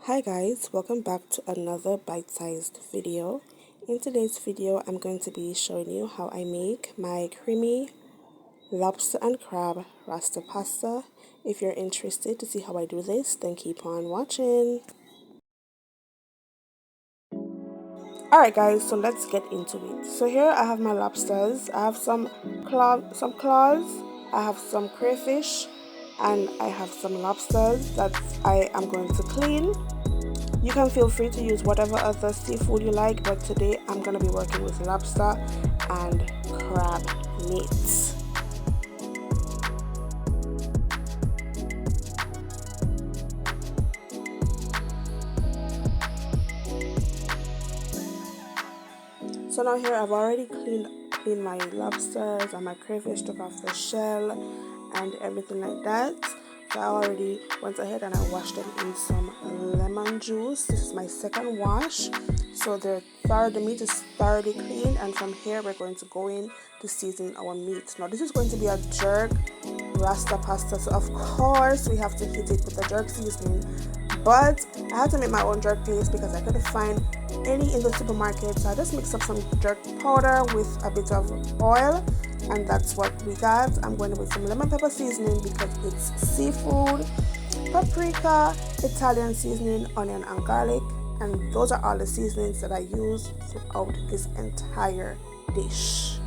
Hi guys, welcome back to another bite-sized video. In today's video, I'm going to be showing you how I make my creamy lobster and crab Rasta pasta. If you're interested to see how I do this, then keep on watching. Alright guys, so let's get into it. So here I have my lobsters. I have some claws, I have some crayfish, and I have some lobsters that I am going to clean. You can feel free to use whatever other seafood you like, but today I'm going to be working with lobster and crab meat. So now here I've already cleaned my lobsters and my crayfish, took off the shell and everything like that. So I already went ahead and I washed them in some lemon juice. This is my second wash. So the meat is thoroughly clean, and from here we're going to go in to season our meat. Now this is going to be a jerk Rasta pasta, so of course we have to hit it with the jerk seasoning. But I had to make my own jerk paste because I couldn't find any in the supermarket. So I just mixed up some jerk powder with a bit of oil, and that's what we got. I'm going to put some lemon pepper seasoning because it's seafood, paprika, Italian seasoning, onion and garlic, and those are all the seasonings that I use throughout this entire dish.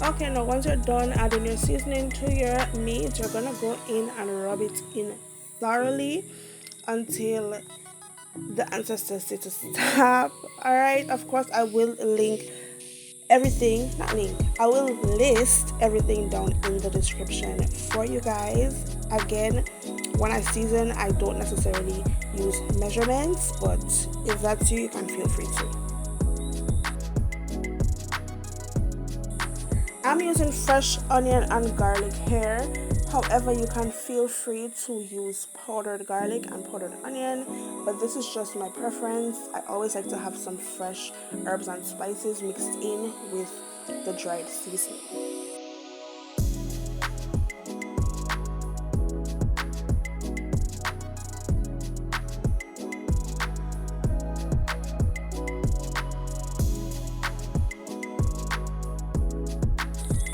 Okay, now once you're done adding your seasoning to your meat, you're gonna go in and rub it in thoroughly until the ancestors say to stop. Alright, of course I will link everything, not link, I will list everything down in the description for you guys. Again, when I season, I don't necessarily use measurements, but if that's you, you can feel free to. I'm using fresh onion and garlic here. However, you can feel free to use powdered garlic and powdered onion, but this is just my preference. I always like to have some fresh herbs and spices mixed in with the dried seasoning.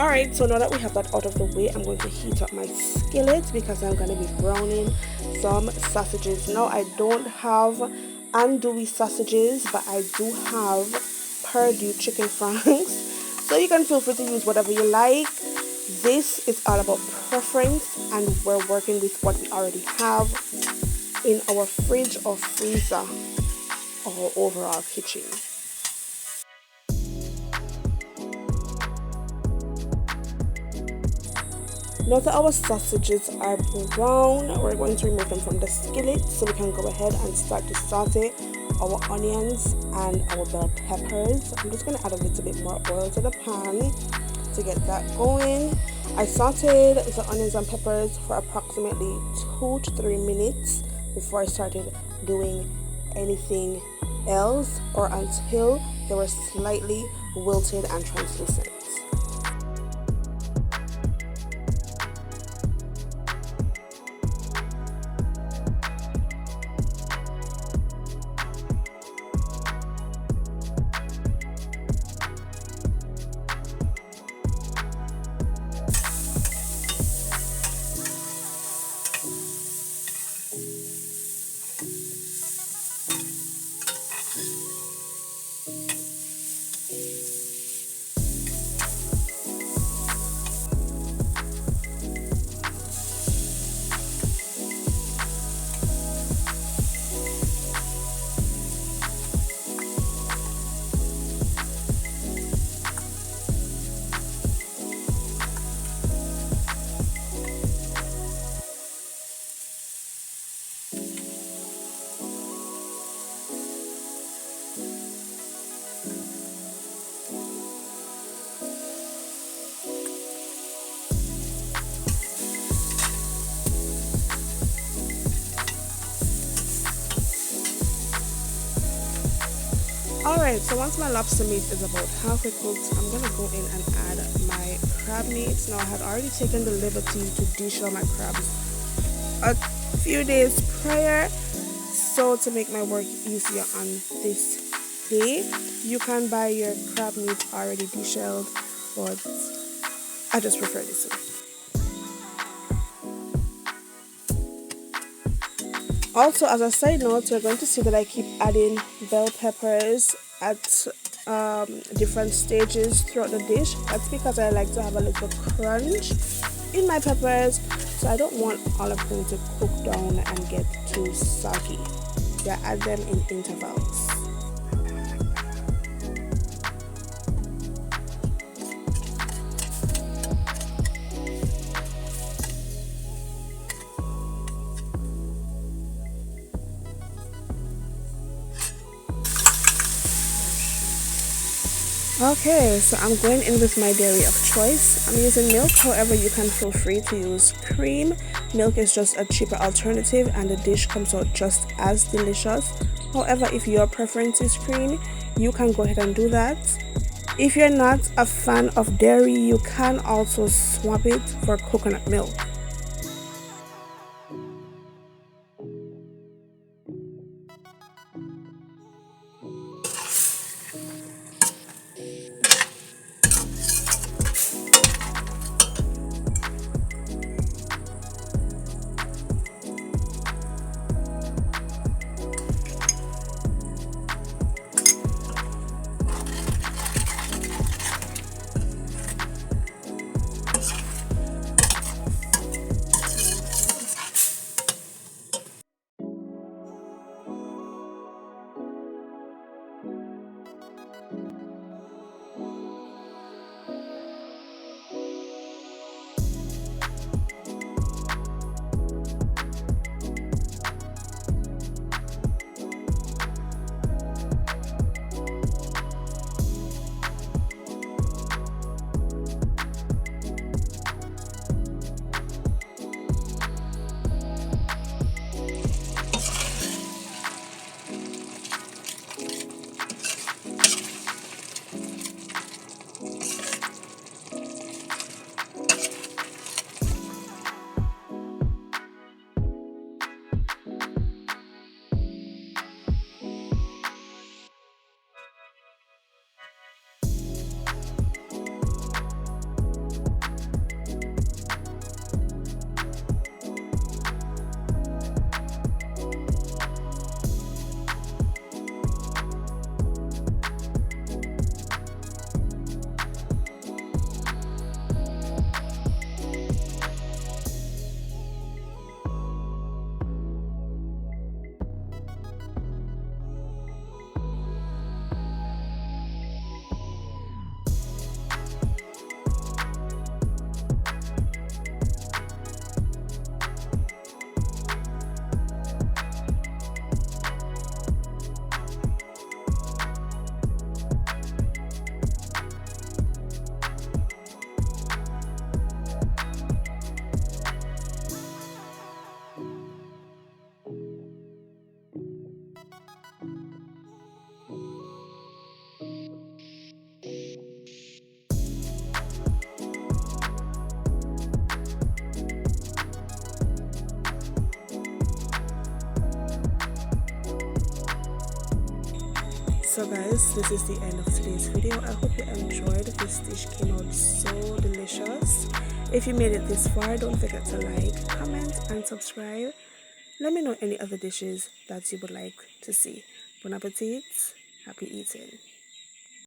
Alright, so now that we have that out of the way, I'm going to heat up my skillet because I'm going to be browning some sausages. Now, I don't have andouille sausages, but I do have Perdue chicken franks. So you can feel free to use whatever you like. This is all about preference, and we're working with what we already have in our fridge or freezer or overall kitchen. Now that our sausages are brown, we're going to remove them from the skillet so we can go ahead and start to saute our onions and our bell peppers. I'm just going to add a little bit more oil to the pan to get that going. I sauteed the onions and peppers for approximately 2 to 3 minutes before I started doing anything else, or until they were slightly wilted and translucent. Alright, so once my lobster meat is about halfway cooked, I'm gonna go in and add my crab meat. Now I had already taken the liberty to deshell my crabs a few days prior, so to make my work easier on this day, you can buy your crab meat already deshelled, but I just prefer this way. Also, as a side note, we're going to see that I keep adding bell peppers at different stages throughout the dish. That's because I like to have a little crunch in my peppers, so I don't want all of them to cook down and get too soggy. Yeah, add them in intervals. Okay, so I'm going in with my dairy of choice. I'm using milk, however you can feel free to use cream. Milk is just a cheaper alternative and the dish comes out just as delicious. However, if your preference is cream, you can go ahead and do that. If you're not a fan of dairy, you can also swap it for coconut milk. So guys, this is the end of today's video. I hope you enjoyed. This dish came out so delicious. If you made it this far, don't forget to like, comment and subscribe. Let me know any other dishes that you would like to see. Bon appetit, happy eating.